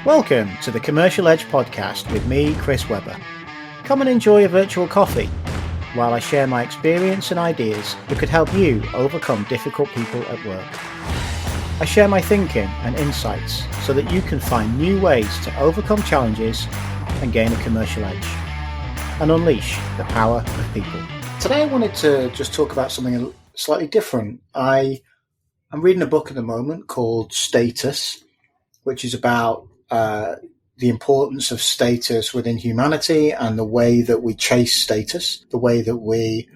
Welcome to the Commercial Edge podcast with me, Chris Webber. Come and enjoy a virtual coffee while I share my experience and ideas that could help you overcome difficult people at work. I share my thinking and insights so that you can find new ways to overcome challenges and gain a commercial edge and unleash the power of people. Today I wanted to just talk about something slightly different. I'm reading a book at the moment called Status, which is about the importance of status within humanity and the way that we chase status, the way that we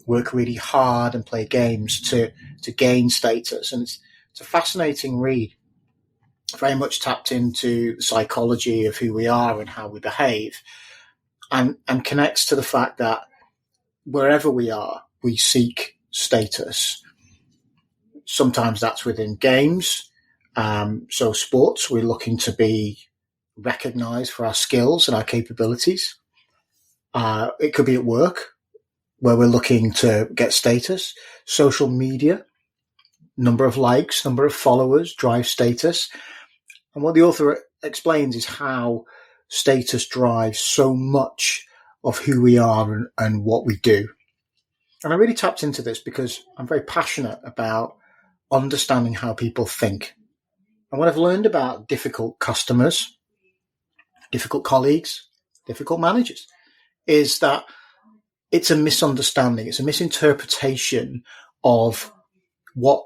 work really hard and play games to gain status. And it's a fascinating read, very much tapped into the psychology of who we are and how we behave, and connects to the fact that wherever we are, we seek status. Sometimes that's within games. So sports, we're looking to be recognized for our skills and our capabilities. It could be at work, where we're looking to get status. Social media, number of likes, number of followers drive status. And what the author explains is how status drives so much of who we are and what we do. And I really tapped into this because I'm very passionate about understanding how people think. And what I've learned about difficult customers, difficult colleagues, difficult managers, is that it's a misunderstanding. It's a misinterpretation of what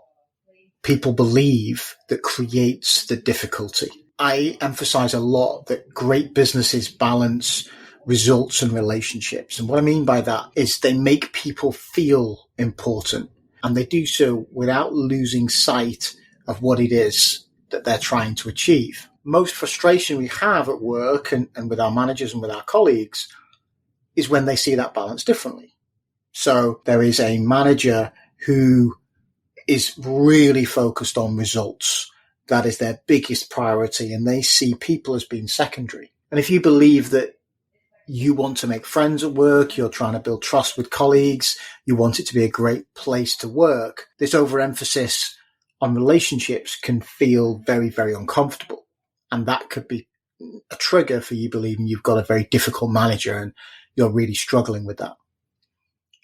people believe that creates the difficulty. I emphasize a lot that great businesses balance results and relationships. And what I mean by that is they make people feel important, and they do so without losing sight of what it is that they're trying to achieve. Most frustration we have at work and with our managers and with our colleagues is when they see that balance differently. So there is a manager who is really focused on results. That is their biggest priority, and they see people as being secondary. And if you believe that you want to make friends at work, you're trying to build trust with colleagues, you want it to be a great place to work, this overemphasis on relationships can feel very, very uncomfortable. And that could be a trigger for you believing you've got a very difficult manager and you're really struggling with that.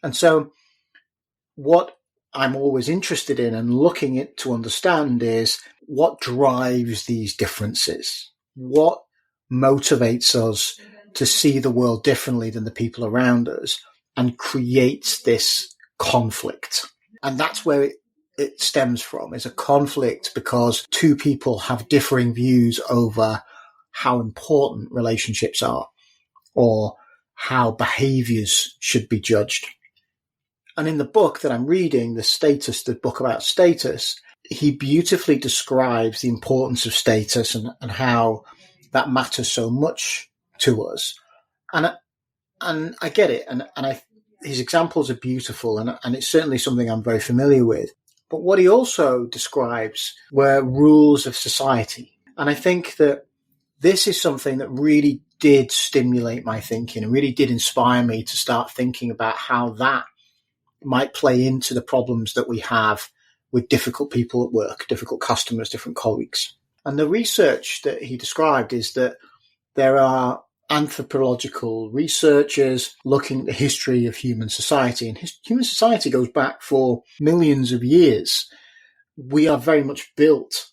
And so what I'm always interested in and looking at to understand is what drives these differences? What motivates us to see the world differently than the people around us and creates this conflict? And that's where it stems from, is a conflict because two people have differing views over how important relationships are or how behaviours should be judged. And in the book that I'm reading, the book about status, he beautifully describes the importance of status and how that matters so much to us. And I get it. And his examples are beautiful. And it's certainly something I'm very familiar with. But what he also describes were rules of society. And I think that this is something that really did stimulate my thinking and really did inspire me to start thinking about how that might play into the problems that we have with difficult people at work, difficult customers, different colleagues. And the research that he described is that there are anthropological researchers looking at the history of human society. And human society goes back for millions of years. We are very much built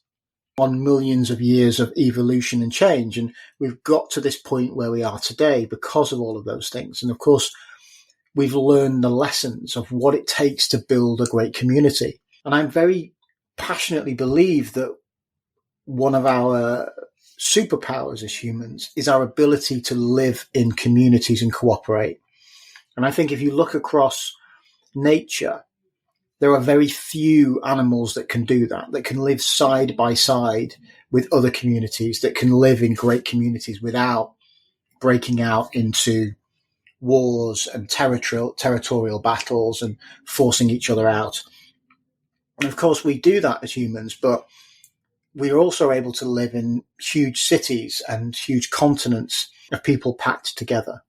on millions of years of evolution and change. And we've got to this point where we are today because of all of those things. And of course, we've learned the lessons of what it takes to build a great community. And I very passionately believe that one of our superpowers as humans is our ability to live in communities and cooperate. And I think if you look across nature, there are very few animals that can do that can live side by side with other communities, that can live in great communities without breaking out into wars and territorial battles and forcing each other out. And of course, we do that as humans, but we're also able to live in huge cities and huge continents of people packed together.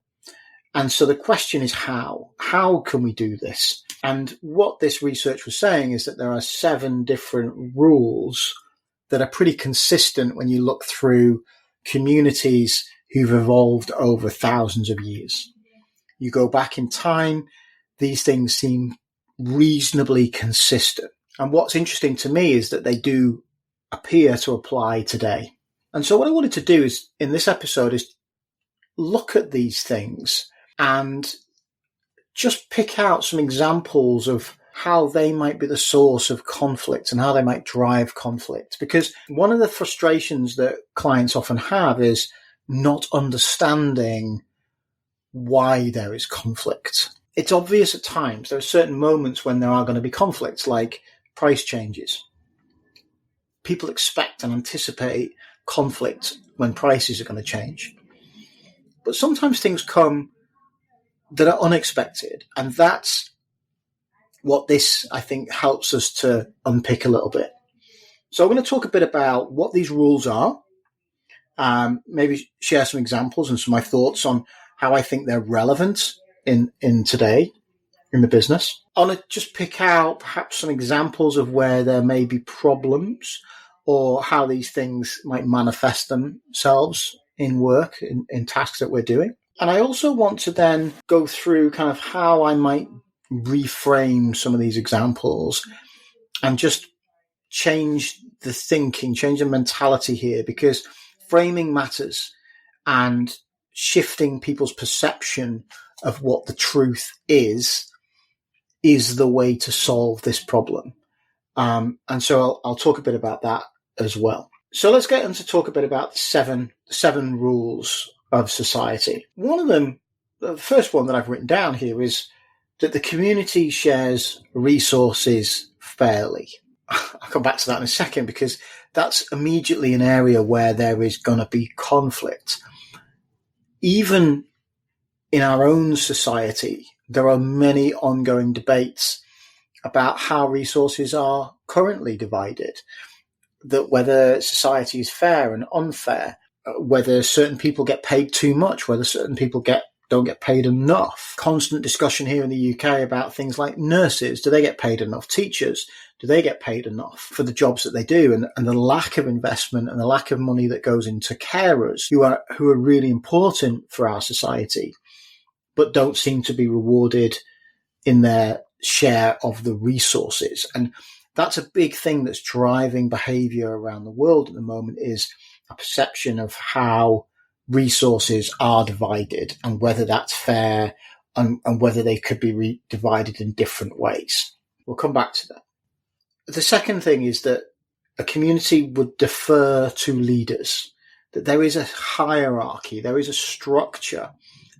And so the question is how? How can we do this? And what this research was saying is that there are 7 different rules that are pretty consistent when you look through communities who've evolved over thousands of years. You go back in time, these things seem reasonably consistent. And what's interesting to me is that they do appear to apply today. And so what I wanted to do is, in this episode, is look at these things and just pick out some examples of how they might be the source of conflict and how they might drive conflict. Because one of the frustrations that clients often have is not understanding why there is conflict. It's obvious at times. There are certain moments when there are going to be conflicts, like price changes. People expect and anticipate conflict when prices are going to change. But sometimes things come that are unexpected, and that's what this, I think, helps us to unpick a little bit. So I'm going to talk a bit about what these rules are, maybe share some examples and some of my thoughts on how I think they're relevant in today in the business. I want to just pick out perhaps some examples of where there may be problems or how these things might manifest themselves in work, in tasks that we're doing. And I also want to then go through kind of how I might reframe some of these examples and just change the thinking, change the mentality here, because framing matters, and shifting people's perception of what the truth is the way to solve this problem. And so I'll talk a bit about that as well. So let's get into talk a bit about the seven rules of society. One of them, the first one that I've written down here, is that the community shares resources fairly. I'll come back to that in a second, because that's immediately an area where there is going to be conflict. Even in our own society, there are many ongoing debates about how resources are currently divided, that whether society is fair and unfair, whether certain people get paid too much, whether certain people don't get paid enough. Constant discussion here in the UK about things like nurses. Do they get paid enough? Teachers, do they get paid enough for the jobs that they do? And the lack of investment and the lack of money that goes into carers who are really important for our society, but don't seem to be rewarded in their share of the resources. And that's a big thing that's driving behaviour around the world at the moment, is a perception of how resources are divided and whether that's fair, and whether they could be divided in different ways. We'll come back to that. The second thing is that a community would defer to leaders, that there is a hierarchy, there is a structure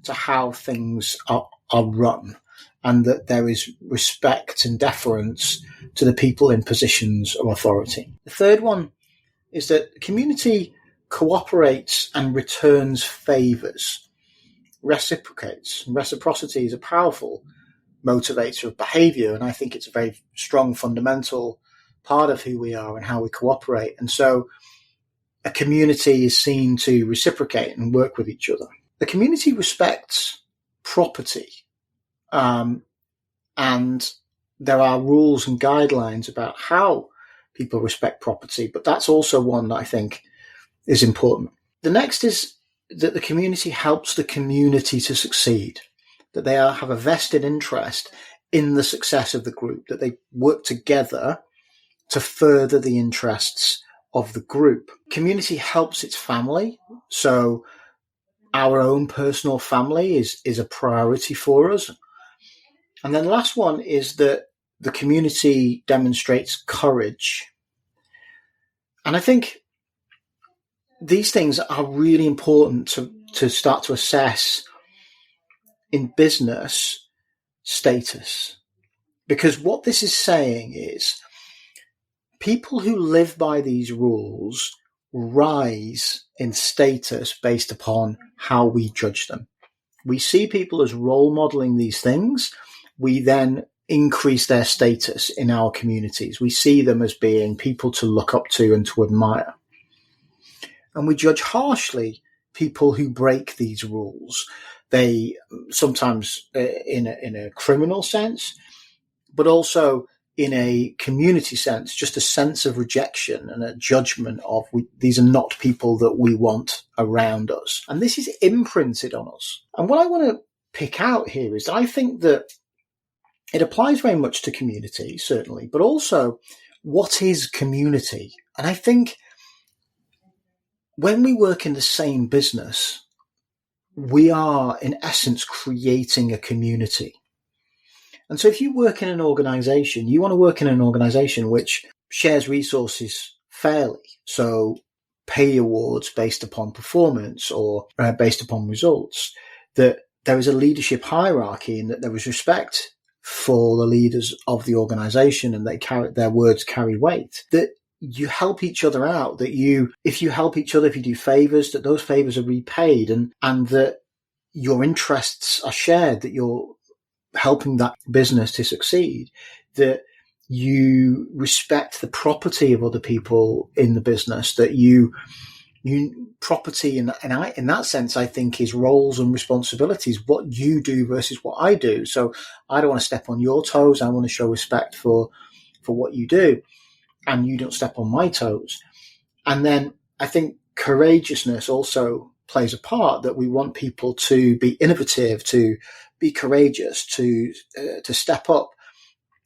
to how things are run, and that there is respect and deference to the people in positions of authority. The third one is that the community cooperates and returns favours, reciprocates. And reciprocity is a powerful motivator of behaviour, and I think it's a very strong fundamental part of who we are and how we cooperate. And so a community is seen to reciprocate and work with each other. The community respects property, and there are rules and guidelines about how people respect property, but that's also one that I think is important. The next is that the community helps the community to succeed, that they have a vested interest in the success of the group, that they work together to further the interests of the group. Community helps its family, so our own personal family is a priority for us. And then the last one is that the community demonstrates courage. And I think these things are really important to start to assess in business status. Because what this is saying is people who live by these rules rise in status based upon how we judge them. We see people as role modeling these things. We then increase their status in our communities. We see them as being people to look up to and to admire. And we judge harshly people who break these rules. They sometimes in a criminal sense, but also in a community sense, just a sense of rejection and a judgment of these are not people that we want around us. And this is imprinted on us. And what I want to pick out here is I think that it applies very much to community, certainly, but also what is community? And I think when we work in the same business, we are in essence creating a community. And so if you work in an organization, you want to work in an organization which shares resources fairly. So pay awards based upon performance or based upon results, that there is a leadership hierarchy and that there is respect for the leaders of the organization and their words carry weight, that you help each other out, that if you help each other, if you do favors, that those favors are repaid and that your interests are shared, that you're helping that business to succeed, that you respect the property of other people in the business, that you property in that sense, I think, is roles and responsibilities, what you do versus what I do. So I don't want to step on your toes. I want to show respect for what you do, and you don't step on my toes. And then I think courageousness also plays a part, that we want people to be innovative, to be courageous, to step up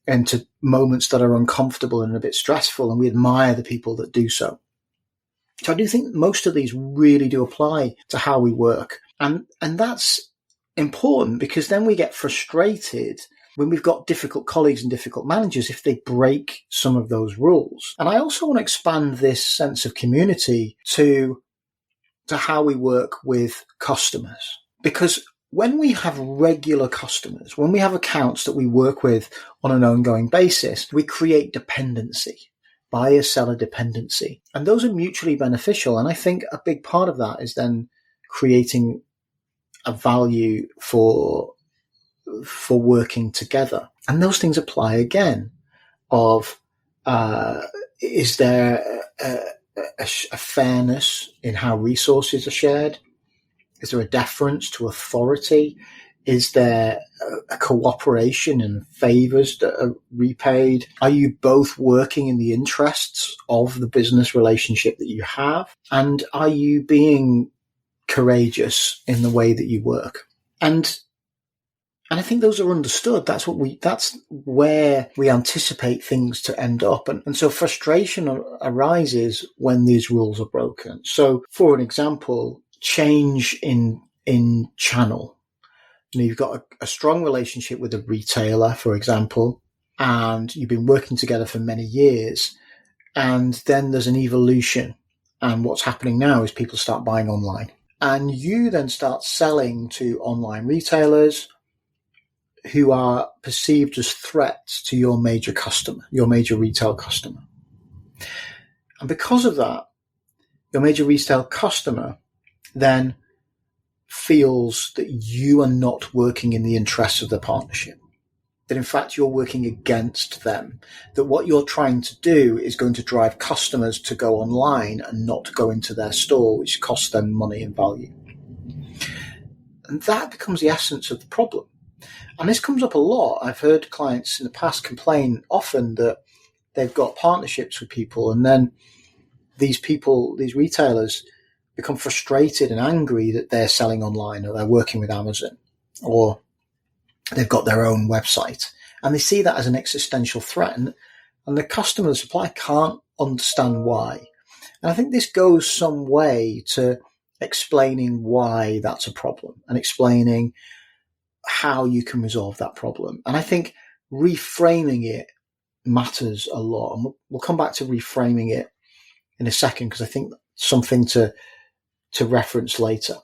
into moments that are uncomfortable and a bit stressful, and we admire the people that do so. So I do think most of these really do apply to how we work. And that's important, because then we get frustrated when we've got difficult colleagues and difficult managers if they break some of those rules. And I also want to expand this sense of community to how we work with customers. Because when we have regular customers, when we have accounts that we work with on an ongoing basis, we create dependency, buyer-seller dependency. And those are mutually beneficial. And I think a big part of that is then creating a value for working together. And those things apply again of, is there a fairness in how resources are shared? Is there a deference to authority? Is there a cooperation and favors that are repaid? Are you both working in the interests of the business relationship that you have? And are you being courageous in the way that you work? And I think those are understood. That's where we anticipate things to end up. And so frustration arises when these rules are broken. So for an example, change in channel. You've got a strong relationship with a retailer, for example, and you've been working together for many years. And then there's an evolution. And what's happening now is people start buying online. And you then start selling to online retailers who are perceived as threats to your major customer, your major retail customer. And because of that, your major retail customer then feels that you are not working in the interests of the partnership, that in fact you're working against them, that what you're trying to do is going to drive customers to go online and not go into their store, which costs them money and value. And that becomes the essence of the problem. And this comes up a lot. I've heard clients in the past complain often that they've got partnerships with people, and then these retailers become frustrated and angry that they're selling online, or they're working with Amazon, or they've got their own website, and they see that as an existential threat. And the customer, the supplier, can't understand why. And I think this goes some way to explaining why that's a problem and explaining how you can resolve that problem. And I think reframing it matters a lot. And we'll come back to reframing it in a second, because I think something to reference later.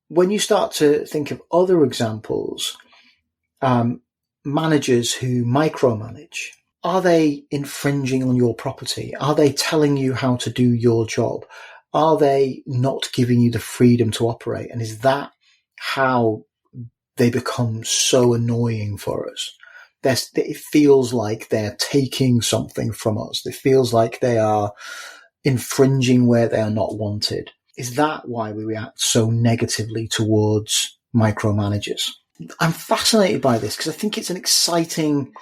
When you start to think of other examples, managers who micromanage, are they infringing on your property? Are they telling you how to do your job? Are they not giving you the freedom to operate? And is that how they become so annoying for us? It feels like they're taking something from us. It feels like they are infringing where they are not wanted. Is that why we react so negatively towards micromanagers? I'm fascinated by this because I think it's an exciting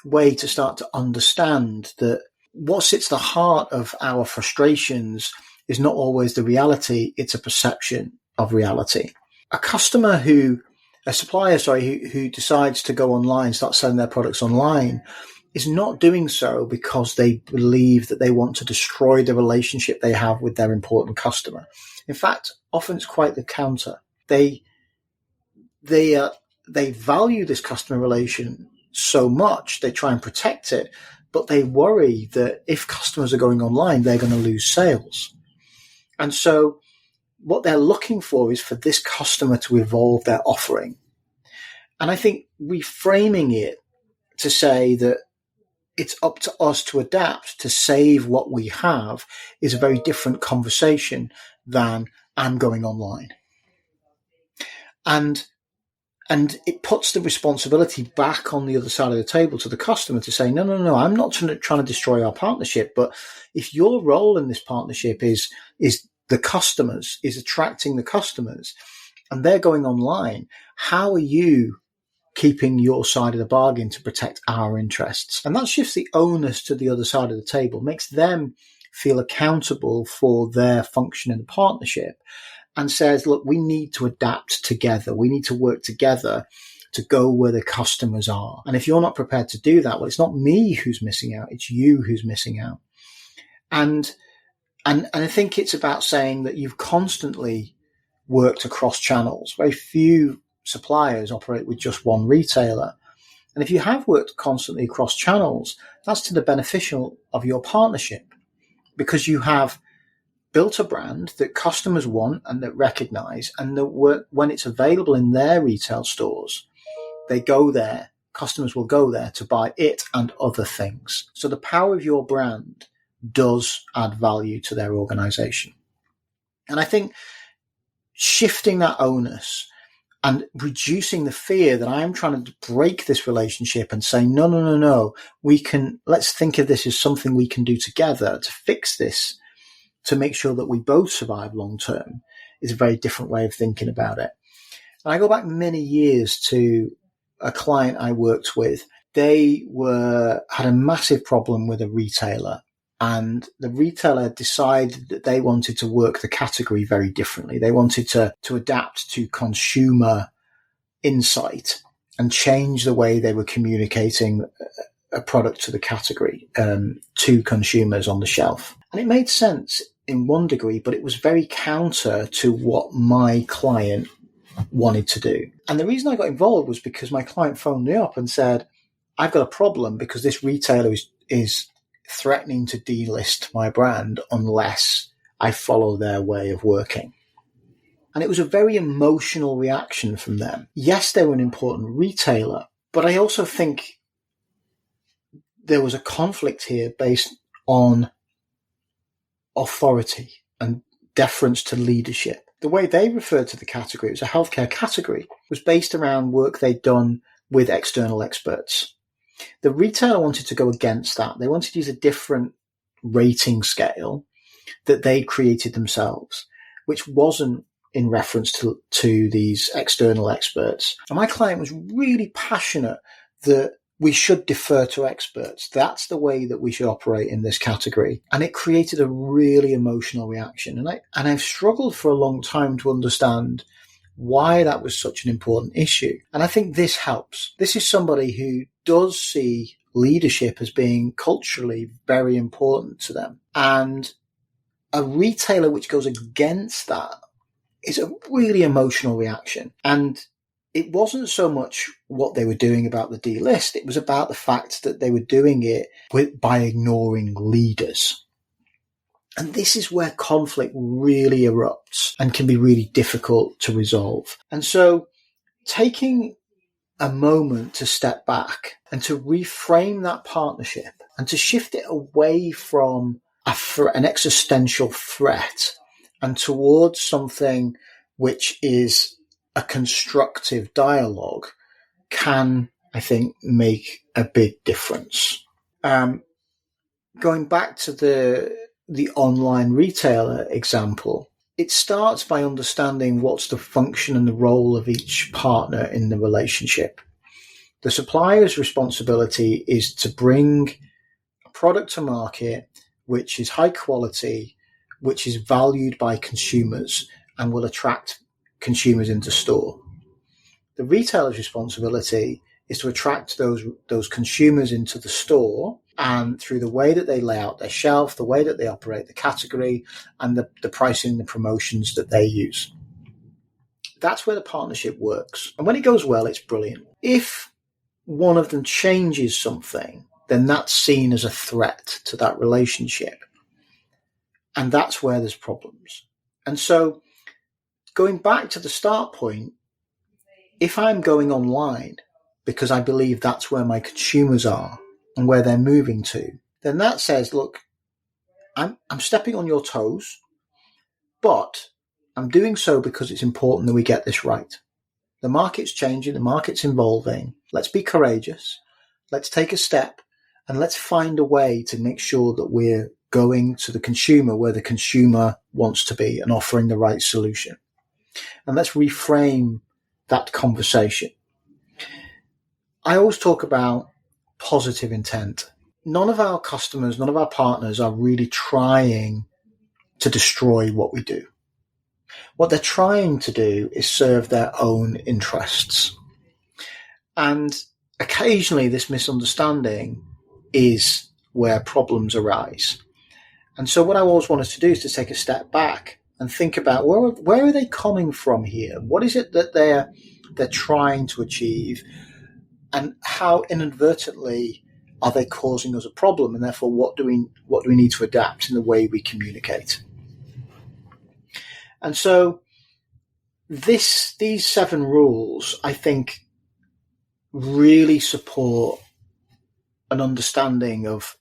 way to start to understand that what sits at the heart of our frustrations is not always the reality, it's a perception of reality. A supplier who decides to go online, start selling their products online, is not doing so because they believe that they want to destroy the relationship they have with their important customer. In fact, often it's quite the counter. They value this customer relation so much, they try and protect it, but they worry that if customers are going online, they're going to lose sales. And so what they're looking for is for this customer to evolve their offering. And I think reframing it to say that it's up to us to adapt to save what we have is a very different conversation than I'm going online. And it puts the responsibility back on the other side of the table to the customer to say, no, I'm not trying to destroy our partnership. But if your role in this partnership is the customers, is attracting the customers, and they're going online, how are you keeping your side of the bargain to protect our interests? And that shifts the onus to the other side of the table, makes them feel accountable for their function in the partnership, and says, look, we need to adapt together. We need to work together to go where the customers are. And if you're not prepared to do that, well, it's not me who's missing out. It's you who's missing out. And I think it's about saying that you've constantly worked across channels. Very few suppliers operate with just one retailer. And if you have worked constantly across channels, that's to the beneficial of your partnership, because you have built a brand that customers want and that recognize, and that when it's available in their retail stores, they go there, customers will go there to buy it and other things. So the power of your brand does add value to their organization. And I think shifting that onus and reducing the fear that I'm trying to break this relationship and say, no, let's think of this as something we can do together to fix this, to make sure that we both survive long term, is a very different way of thinking about it. And I go back many years to a client I worked with. They had a massive problem with a retailer, and the retailer decided that they wanted to work the category very differently. They wanted to adapt to consumer insight and change the way they were communicating a product to the category, to consumers on the shelf. And it made sense in one degree, but it was very counter to what my client wanted to do. And the reason I got involved was because my client phoned me up and said, I've got a problem because this retailer is threatening to delist my brand unless I follow their way of working. And it was a very emotional reaction from them. Yes, they were an important retailer, but I also think there was a conflict here based on authority and deference to leadership. The way they referred to the category, it was a healthcare category, was based around work they'd done with external experts. The retailer wanted to go against that. They wanted to use a different rating scale that they created themselves, which wasn't in reference to these external experts. And my client was really passionate that we should defer to experts. That's the way that we should operate in this category. And it created a really emotional reaction. And I've struggled for a long time to understand why that was such an important issue. And I think this helps. This is somebody who does see leadership as being culturally very important to them. And a retailer which goes against that is a really emotional reaction. And it wasn't so much what they were doing about the delist. It was about the fact that they were doing it by ignoring leaders. And this is where conflict really erupts and can be really difficult to resolve. And so taking a moment to step back and to reframe that partnership and to shift it away from an existential threat and towards something which is a constructive dialogue can, I think, make a big difference. Going back to the online retailer example, it starts by understanding what's the function and the role of each partner in the relationship. The supplier's responsibility is to bring a product to market which is high quality, which is valued by consumers and will attract consumers into store. The retailer's responsibility is to attract those consumers into the store, and through the way that they lay out their shelf, the way that they operate the category, and the pricing, the promotions that they use. That's where the partnership works. And when it goes well, it's brilliant. If one of them changes something, then that's seen as a threat to that relationship. And that's where there's problems. And so going back to the start point, if I'm going online because I believe that's where my consumers are and where they're moving to, then that says, look, I'm stepping on your toes, but I'm doing so because it's important that we get this right. The market's changing, the market's evolving. Let's be courageous. Let's take a step and let's find a way to make sure that we're going to the consumer where the consumer wants to be and offering the right solution. And let's reframe that conversation. I always talk about positive intent. None of our customers, none of our partners are really trying to destroy what we do. What they're trying to do is serve their own interests. And occasionally this misunderstanding is where problems arise. And so what I always want us to do is to take a step back and think about where are they coming from here? What is it that they're trying to achieve? And how inadvertently are they causing us a problem? And therefore, what do we need to adapt in the way we communicate? And so these 7 rules, I think, really support an understanding of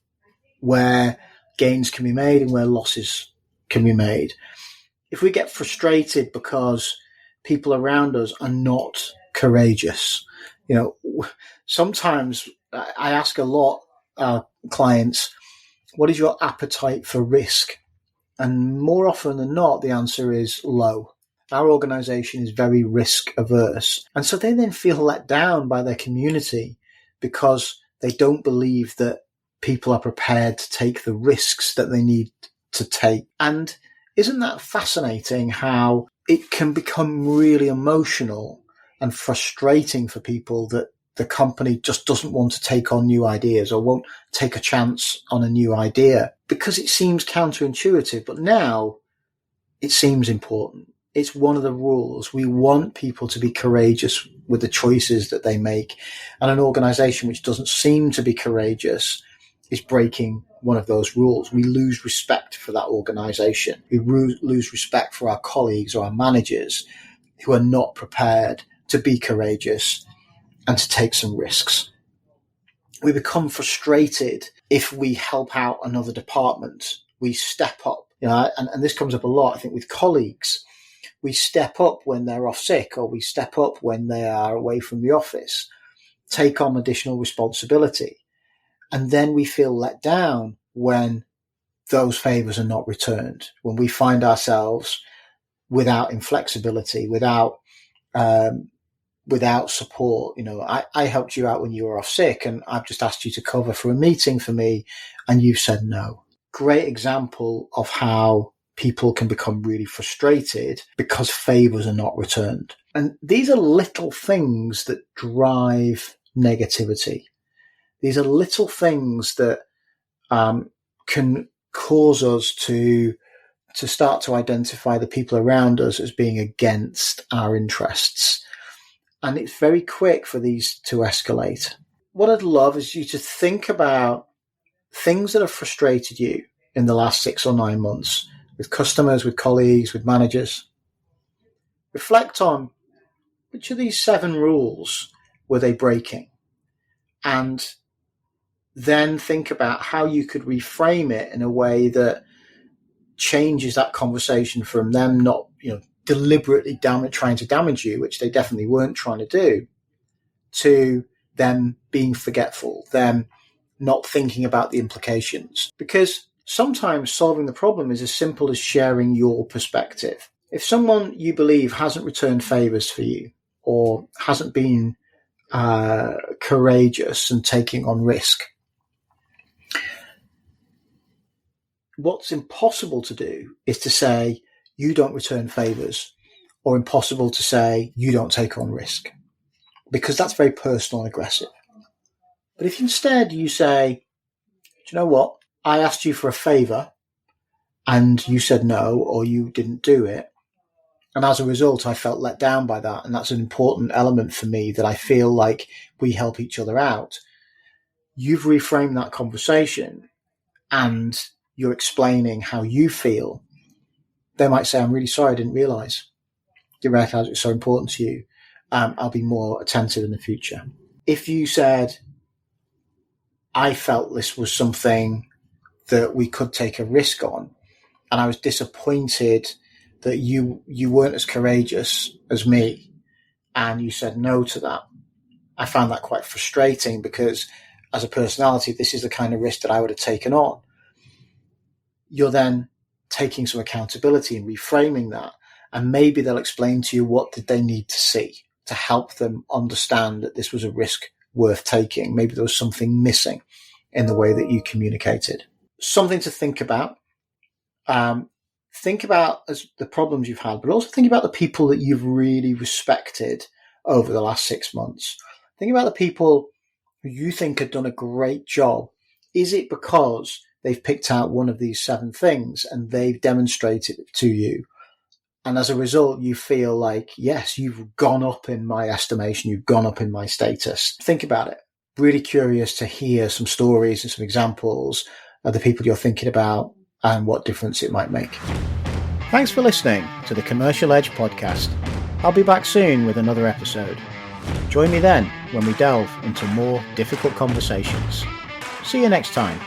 where gains can be made and where losses can be made. If we get frustrated because people around us are not courageous, sometimes I ask a lot clients, what is your appetite for risk? And more often than not, the answer is low. Our organization is very risk averse. And so they then feel let down by their community because they don't believe that people are prepared to take the risks that they need to take. And isn't that fascinating how it can become really emotional and frustrating for people that the company just doesn't want to take on new ideas or won't take a chance on a new idea because it seems counterintuitive, but now it seems important. It's one of the rules. We want people to be courageous with the choices that they make. And an organization which doesn't seem to be courageous is breaking one of those rules. We lose respect for that organization. We lose respect for our colleagues or our managers who are not prepared to be courageous and to take some risks. We become frustrated if we help out another department. We step up, and this comes up a lot, I think, with colleagues. We step up when they're off sick, or we step up when they are away from the office, take on additional responsibility. And then we feel let down when those favors are not returned, when we find ourselves without inflexibility, without support. I helped you out when you were off sick and I've just asked you to cover for a meeting for me and you've said no. Great example of how people can become really frustrated because favors are not returned. And these are little things that drive negativity. These are little things that can cause us to start to identify the people around us as being against our interests. And it's very quick for these to escalate. What I'd love is you to think about things that have frustrated you in the last 6 or 9 months with customers, with colleagues, with managers. Reflect on which of these 7 rules were they breaking? And then think about how you could reframe it in a way that changes that conversation from them not, deliberately trying to damage you, which they definitely weren't trying to do, to them being forgetful, them not thinking about the implications. Because sometimes solving the problem is as simple as sharing your perspective. If someone you believe hasn't returned favors for you or hasn't been courageous and taking on risk. What's impossible to do is to say you don't return favours, or impossible to say you don't take on risk, because that's very personal and aggressive. But if instead you say, do you know what? I asked you for a favour and you said no, or you didn't do it. And as a result, I felt let down by that. And that's an important element for me, that I feel like we help each other out. You've reframed that conversation and you're explaining how you feel. They might say, I'm really sorry, I didn't realise. Didn't recognise it was so important to you. I'll be more attentive in the future. If you said, I felt this was something that we could take a risk on, and I was disappointed that you weren't as courageous as me, and you said no to that. I found that quite frustrating, because as a personality, this is the kind of risk that I would have taken on. You're then taking some accountability and reframing that, and maybe they'll explain to you what did they need to see to help them understand that this was a risk worth taking. Maybe there was something missing in the way that you communicated. Something to think about. Think about as the problems you've had, but also think about the people that you've really respected over the last 6 months. Think about the people who you think have done a great job. Is it because they've picked out one of these 7 things and they've demonstrated it to you? And as a result, you feel like, yes, you've gone up in my estimation, you've gone up in my status. Think about it. Really curious to hear some stories and some examples of the people you're thinking about and what difference it might make. Thanks for listening to the Commercial Edge podcast. I'll be back soon with another episode. Join me then when we delve into more difficult conversations. See you next time.